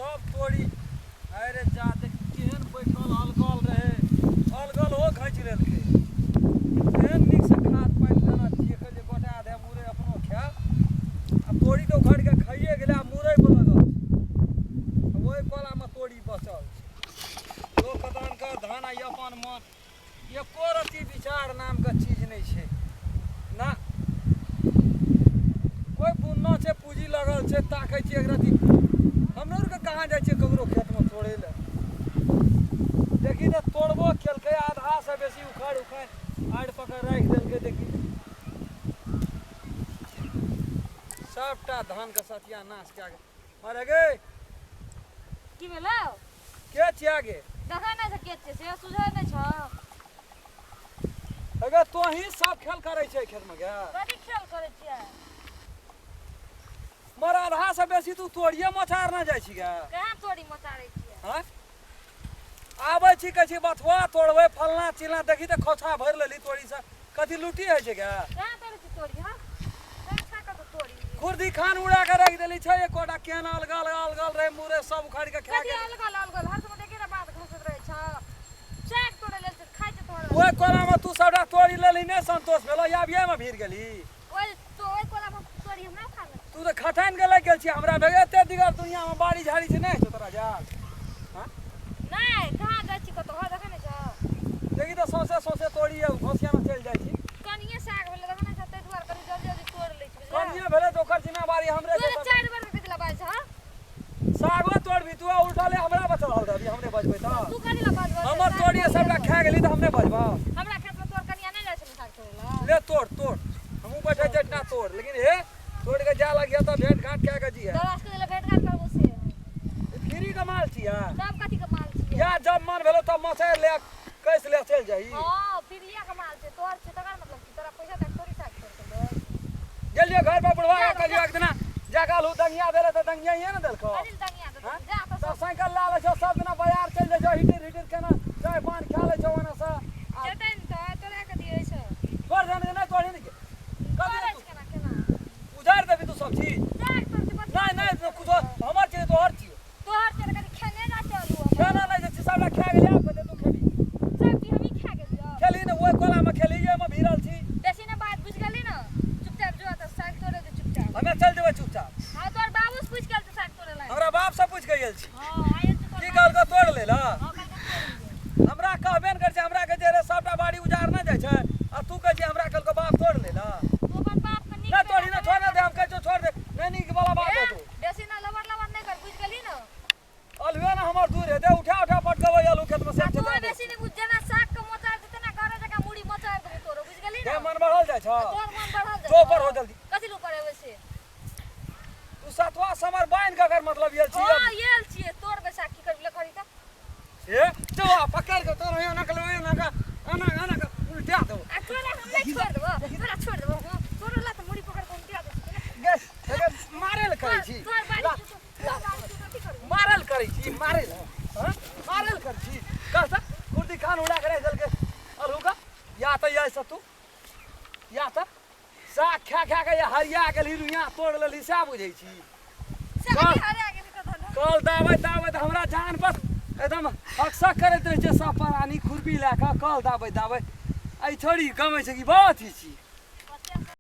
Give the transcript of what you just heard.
सब तोड़ी अरे जा देख केहन बैठल अलगल रहे अलगल हो घैंच लेलकै केहन नीक से खाद पानि देना छियै जे गोटा दे मुरै अपनो खाए आ तोड़ी तो उखाड़ के खाइए गेलै आ मुरै पर लगल ओहि कोलामे तोड़ी बचल छै लोक खदान कर धान आ अपन मन एको रत्ती विचार नामके चीज नहीं छै ना कोई बुनना छै पूंजी लगल छै ताकै छै एक रत्ती हमरो आरके कहाँ जाइ छियै ककरो खेतमे तोड़ै लए देखी ने तोड़बो केलकै आधा से बेसी उखाड़ आड़ि पकड़ राखि देलकै देखी सबटा धानके सत्यानाश कए गेल मारे गे की भेलौ के छिया गे देखै नै छै के छै से सुझै नै छ अगर तोही सब खेल करै छै खेतमे गे कथी खेल करै छियै मर आधा से बेसी तू तोड़िए मचार ना जाइ छी गे कहाँ तोड़ी मचारै छियै हाँ आबै छी कहै छी बथुआ तोड़बै फलना चिलना देखी तऽ खोछा भरि लेली तोड़ी से कथी लुटी होइ छै गे कहाँ तोड़ै छी तोड़ी हां कहाँ का तोड़ी खुरदी खान उड़ा के रख देली छै एकोटा केना अलगल रहे मुरे सब उखाड़ के खा गेल अलगल हर समय देखी ना बात घसत रहै छ चाक तोड़े लेल खाइ छै तोड़ ओए कोलामे तू सबटा तोड़ी लेली ने संतोष भेलो आबिये में भीड़ गेली ओए तो ओए कोलामे तोड़ी हमरा खा ले तू तऽ खटाइन के लग गेल छी हमरा भेगे एते दिगर दुनिया में बाड़ी झाड़ी छै नहीं छै तोरा जा हां नहीं कहाँ जाइ छी कतो हो देखै नै छ देखी तऽ सौसे तोड़ी घोसिया में चल जाइ छी कनिये साग भेलै देखै नै छ तै दुआर करी जल्दी जल्दी तोड़ लै छी कनिये भेले तो ओकर जिम्मेवारी हमरे तू 4 बार के दिला बाज छ सागो तोड़बी तू उल्टाले हमरा बचल हल दबी हमरे बजबै त तू कनिला बाज हमर तोड़िए सबटा खा गेली त हमरे बजबा हमरा खेत में तोड़ कनिया नै जाइ छै साग तोड़े ला ले तोड़ हमहू बैठे जटना तोड़ लेकिन हे तोड़ के जा लगिया त भेंट घाट क्या के जी है दवास के ले भेंट घाट करबो से फ्री का माल छिया सब कथी के माल छियै या जब मन भेलो तब मछैर ले कैस ले चल जाई हां फ्रीया के माल छै तोर छै तकर मतलब की तोरा पैसा तक थोड़ी साग तोड़ के दे गेलियो घर पर बुढ़वा के कहलियो एक दिना जागल हु दंगिया देले त दंगिया ही न देलको अनिल दंगिया दे जा तो साइकिल ला ले छो सब दिना बाजार चल जा हिटर केना चाय पान खा ले छो ओना से जतन त तोरा के दियै छै तोड़ जाने नहीं तोड़ी नहीं कभी तोरे केना उधार देबी तू सब चीज साग तोड़ के नहीं कुछ हमर चीज तो हर चीज तोहर के कनी खेने ना चलू खाना नहीं जे सबटा खा गेली आब कहते तू खेबी सब की हमी खा गेलियो खेली ने ओइ कोला में खेली ये में भिरल छी बेसी ना बात बुझ गेली ना चुपचाप जो त साग तोड़े दे चुपचाप हमें चल जेबै चुपचाप हां तोर बाबू से पूछ के त साग तोड़े ला हमरा बाप से पूछ के गेल छी हां आये तो की कहल के तोड़ ले ला हां कल के हमरा कहबे न कर छै हमरा के जे रे सबटा बाड़ी उजार न जाइ छै आ तू कह छी हमरा कल के बाप तोड़ ले ला तू अपन बाप के ना तोड़ी ना छोड़ दे हम कह जो छोड़ दे नहीं नीक वाला बात है तू बेसी ना लवर नहीं कर बुझ गेली ना अलवे ना हमर दूर है दे उठा पटकबै आलू खेत में से तू बेसी नहीं बुझ जना साग के मोचार देते ना करे जका मुड़ी मोचार दे तोरो बुझ गेली दे ना मन बढ़ल जाइ छ तोर मन बढ़ल जा जो पर हो जल्दी कथि लू करे वैसे तू सतवा समर बाइन का कर मतलब ये छी हां येल छिए तोर बैसाख की करबले खरी त ए जो पकड़ के तोर यो नकल ना का आना का उल्टा दो आ तोरा हम नहीं छोड़ देबो तोरा छोड़ देबो तोरा ला त मुड़ी पकड़ के उल्टा दे गैस मारल करै छी तोर बाड़ी कथि कर मारल करै छी मारल हां मारल कर छी कस कुर्दी खान उड़ा करे चल के अलू का या त या सतु या त साग खा के या हरिया गेली रुइया तोड़ लेली सा बुझै छी साग हरे आगे कथन कल दाबै त हमरा जान बस एकदम हकसा करैत रहै छै सब प्राणी खुरपी ला के कल दाबै आई छोड़ी गमै छै कि बहुत ही छी